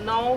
9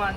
1,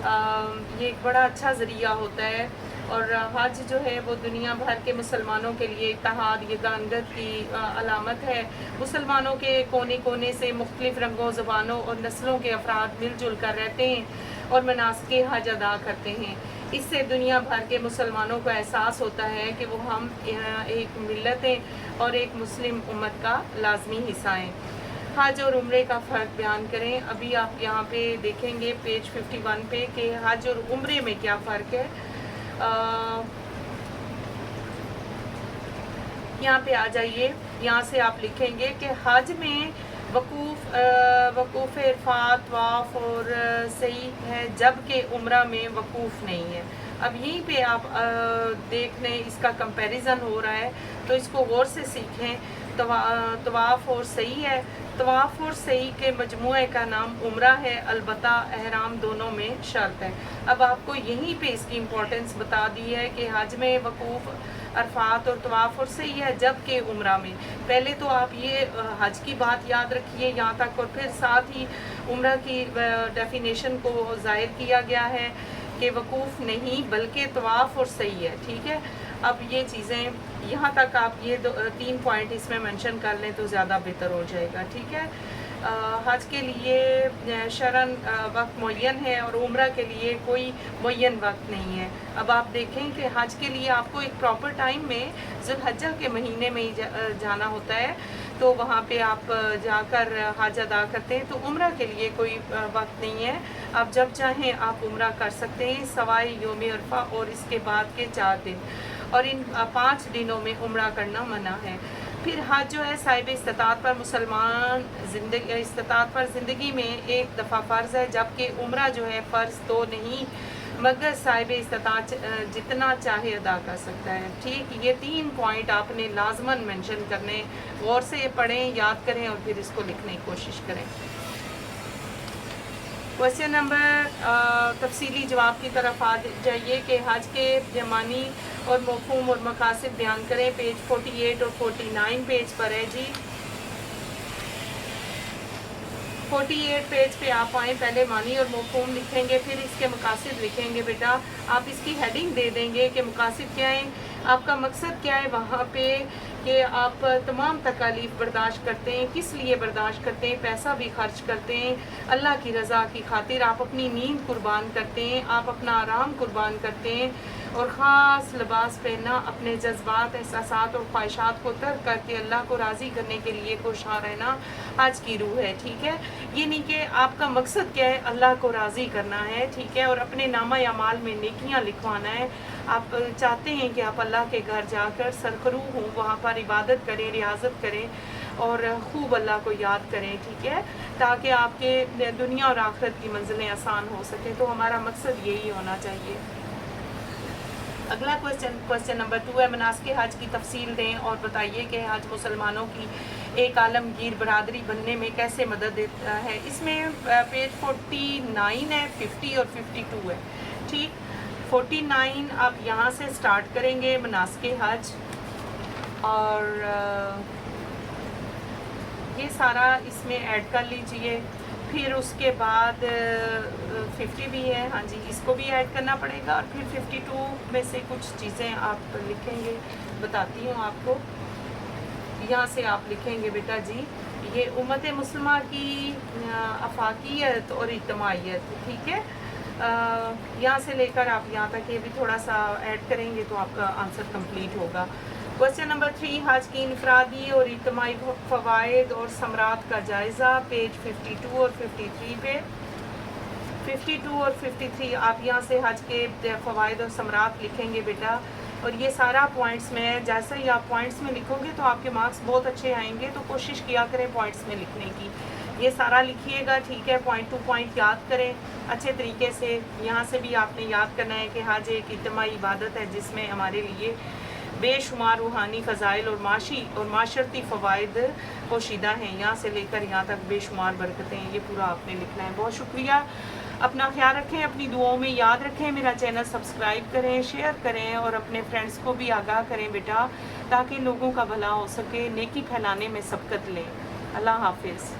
یہ ایک بڑا اچھا ذریعہ ہوتا ہے، اور حج جو ہے وہ دنیا بھر کے مسلمانوں کے لیے اتحاد یگانگت کی علامت ہے۔ مسلمانوں کے کونے کونے سے مختلف رنگوں، زبانوں اور نسلوں کے افراد مل جل کر رہتے ہیں اور مناسک حج ادا کرتے ہیں۔ اس سے دنیا بھر کے مسلمانوں کو احساس ہوتا ہے کہ وہ ہم ایک ملت ہیں اور ایک مسلم امت کا لازمی حصہ ہیں۔ حج اور عمرے کا فرق بیان کریں۔ ابھی آپ یہاں پہ دیکھیں گے پیج 51 پہ کہ حج اور عمرے میں کیا فرق ہے۔ یہاں پہ آ جائیے، یہاں سے آپ لکھیں گے کہ حج میں وقوف عرفات، طواف اور سعی ہے، جبکہ عمرہ میں وقوف نہیں ہے۔ اب یہیں پہ آپ دیکھ لیں، اس کا کمپیریزن ہو رہا ہے تو اس کو غور سے سیکھیں۔ طواف اور سعی ہے، طواف اور سعی کے مجموعے کا نام عمرہ ہے، البتہ احرام دونوں میں شرط ہے۔ اب آپ کو یہیں پہ اس کی امپورٹنس بتا دی ہے کہ حج میں وقوف عرفات اور طواف اور سعی ہے، جبکہ عمرہ میں۔ پہلے تو آپ یہ حج کی بات یاد رکھیے یہاں تک، اور پھر ساتھ ہی عمرہ کی ڈیفینیشن کو ظاہر کیا گیا ہے کہ وقوف نہیں بلکہ طواف اور سعی ہے، ٹھیک ہے۔ اب یہ چیزیں یہاں تک آپ یہ 3 پوائنٹ اس میں منشن کر لیں تو زیادہ بہتر ہو جائے گا، ٹھیک ہے۔ حج کے لیے شرعاً وقت معین ہے اور عمرہ کے لیے کوئی معین وقت نہیں ہے۔ اب آپ دیکھیں کہ حج کے لیے آپ کو ایک پراپر ٹائم میں ذی الحجہ کے مہینے میں ہی جانا ہوتا ہے، تو وہاں پہ آپ جا کر حج ادا کرتے ہیں۔ تو عمرہ کے لیے کوئی وقت نہیں ہے، آپ جب چاہیں آپ عمرہ کر سکتے ہیں سوائے یوم عرفہ اور اس کے بعد کے 4 دن، اور ان 5 دنوں میں عمرہ کرنا منع ہے۔ پھر حج جو ہے صاحب استطاعت پر مسلمان استطاعت پر زندگی میں ایک دفعہ فرض ہے، جبکہ عمرہ جو ہے فرض تو نہیں مگر صاحب استطاعت جتنا چاہے ادا کر سکتا ہے، ٹھیک۔ یہ 3 پوائنٹ آپ نے لازماً مینشن کرنے، غور سے پڑھیں، یاد کریں اور پھر اس کو لکھنے کی کوشش کریں۔ کویسچن نمبر تفصیلی جواب کی طرف آ جائیے کہ حج کے معنی اور مفہوم اور مقاصد بیان کریں۔ پیج 48 اور 49 پیج پر ہے جی۔ 48 پیج پہ آپ آئیں، پہلے معنی اور مفہوم لکھیں گے، پھر اس کے مقاصد لکھیں گے بیٹا۔ آپ اس کی ہیڈنگ دے دیں گے کہ مقاصد کیا ہیں، آپ کا مقصد کیا ہے وہاں پہ، کہ آپ تمام تکالیف برداشت کرتے ہیں، کس لیے برداشت کرتے ہیں، پیسہ بھی خرچ کرتے ہیں اللہ کی رضا کی خاطر، آپ اپنی نیند قربان کرتے ہیں، آپ اپنا آرام قربان کرتے ہیں، اور خاص لباس پہننا اپنے جذبات، احساسات اور خواہشات کو ترک کر کے اللہ کو راضی کرنے کے لیے کوشاں رہنا حج کی روح ہے، ٹھیک ہے۔ یہ نہیں کہ آپ کا مقصد کیا ہے، اللہ کو راضی کرنا ہے، ٹھیک ہے، اور اپنے نامہ اعمال میں نیکیاں لکھوانا ہے۔ آپ چاہتے ہیں کہ آپ اللہ کے گھر جا کر سرخرو ہوں، وہاں پر عبادت کریں، ریاضت کریں اور خوب اللہ کو یاد کریں، ٹھیک ہے، تاکہ آپ کے دنیا اور آخرت کی منزلیں آسان ہو سکیں۔ تو ہمارا مقصد یہی ہونا چاہیے۔ اگلا کویسچن نمبر 2 ہے، مناسک حج کی تفصیل دیں اور بتائیے کہ حج مسلمانوں کی ایک عالمگیر برادری بننے میں کیسے مدد دیتا ہے۔ اس میں پیج 49 ہے، 50 اور 52 ہے، ٹھیک۔ 49 آپ یہاں سے سٹارٹ کریں گے مناسک حج، اور یہ سارا اس میں ایڈ کر لیجئے۔ پھر اس کے بعد 50 بھی ہے، ہاں جی، اس کو بھی ایڈ کرنا پڑے گا، اور پھر 52 میں سے کچھ چیزیں آپ لکھیں گے، بتاتی ہوں آپ کو۔ یہاں سے آپ لکھیں گے بیٹا جی، یہ امت مسلمہ کی افاقیت اور اجتماعیت، ٹھیک ہے۔ یہاں سے لے کر آپ یہاں تک یہ بھی تھوڑا سا ایڈ کریں گے تو آپ کا آنسر کمپلیٹ ہوگا۔ کویسچن نمبر 3، حج کی انفرادی اور اجتماعی فوائد اور ثمرات کا جائزہ، پیج 52 اور 53 پہ۔ 52 اور 53 آپ یہاں سے حج کے فوائد اور ثمرات لکھیں گے بیٹا، اور یہ سارا پوائنٹس میں ہے۔ جیسا ہی آپ پوائنٹس میں لکھو گے تو آپ کے مارکس بہت اچھے آئیں گے، تو کوشش کیا کریں پوائنٹس میں لکھنے کی۔ یہ سارا لکھیے گا، ٹھیک ہے، پوائنٹ ٹو پوائنٹ یاد کریں اچھے طریقے سے۔ یہاں سے بھی آپ نے یاد کرنا ہے کہ حج ایک اجتماعی عبادت ہے جس میں ہمارے لیے بے شمار روحانی فضائل اور معاشی اور معاشرتی فوائد پوشیدہ ہیں، یہاں سے لے کر یہاں تک بے شمار برکتیں، یہ پورا آپ نے لکھنا ہے۔ بہت شکریہ، اپنا خیال رکھیں، اپنی دعاؤں میں یاد رکھیں، میرا چینل سبسکرائب کریں، شیئر کریں اور اپنے فرینڈس کو بھی آگاہ کریں بیٹا، تاکہ لوگوں کا بھلا ہو سکے، نیکی پھیلانے میں سبقت لیں۔ اللہ حافظ۔